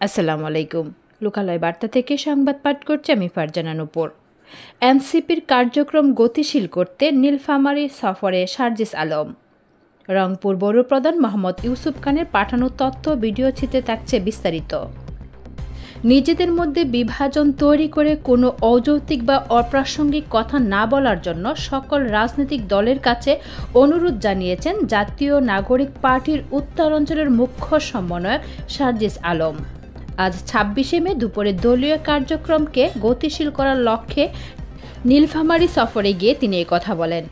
আসসালামু আলাইকুম। লোকালয় বার্তা থেকে সংবাদ পাঠ করছি আমি ফারজানা নূপুর। এনসিপির কার্যক্রম গতিশীল করতে নীলফামারী সফরে সার্জিস আলম। রংপুর বড় প্রধান মোহাম্মদ ইউসুফ খানের পাঠানো তথ্য ভিডিও চিত্রে থাকছে বিস্তারিত। নিজেদের মধ্যে বিভাজন তৈরি করে কোনো অযৌক্তিক বা অপ্রাসঙ্গিক কথা না বলার জন্য সকল রাজনৈতিক দলের কাছে অনুরোধ জানিয়েছেন জাতীয় নাগরিক পার্টির উত্তরাঞ্চলের মুখ্য সমন্বয়ক সার্জিস আলম। আজ ২৬শে মে দুপুরে দলীয় কার্যক্রমকে গতিশীল করার লক্ষ্যে নীলফামারী সফরে গিয়ে তিনি কথা বলেন।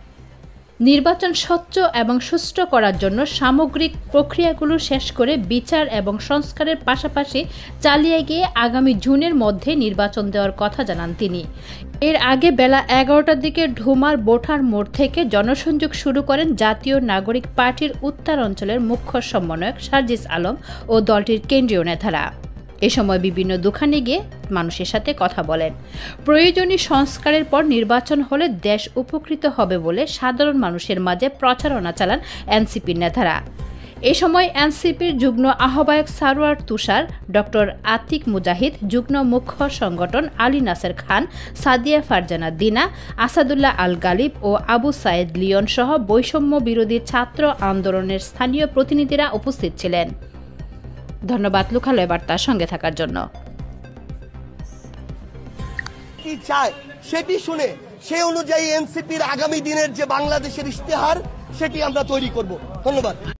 নির্বাচন স্বচ্ছ এবং সুষ্ঠু করার জন্য সামগ্রিক প্রক্রিয়াগুলো শেষ করে বিচার এবং সংস্কারের পাশাপাশি চালিয়ে গিয়ে আগামী জুনের মধ্যে নির্বাচন দেওয়ার কথা জানান তিনি। এর আগে বেলা ১১টার দিকে ঢুমার বোঠার মোড় থেকে জনসংযোগ শুরু করেন জাতীয় নাগরিক পার্টির উত্তরাঞ্চলের মুখ্য সমন্বয়ক সার্জিস আলম ও দলটির কেন্দ্রীয় নেতারা। এ সময় বিভিন্ন দোকানে গিয়ে মানুষের সাথে কথা বলেন। প্রয়োজনীয় সংস্কারের পর নির্বাচন হলে দেশ উপকৃত হবে বলে সাধারণ মানুষের মাঝে প্রচারণা চালান এনসিপির নেতারা। এ সময় এনসিপির যুগ্ম আহ্বায়ক সারোয়ার তুষার, ডক্টর আতিক মুজাহিদ, যুগ্ম মুখ্য সংগঠন আলী নাসের খান, সাদিয়া ফারজানা দিনা, আসাদুল্লাহ আল গালিব ও আবু সায়েদ লিয়ন সহ বৈষম্য বিরোধী ছাত্র আন্দোলনের স্থানীয় প্রতিনিধিরা উপস্থিত ছিলেন। ধন্যবাদ লোকালয় বার্তার সঙ্গে থাকার জন্য। কি চায় সেটি শুনে সে অনুযায়ী এনসিপির আগামী দিনের যে বাংলাদেশের ইশতেহার সেটি আমরা তৈরি করব। ধন্যবাদ।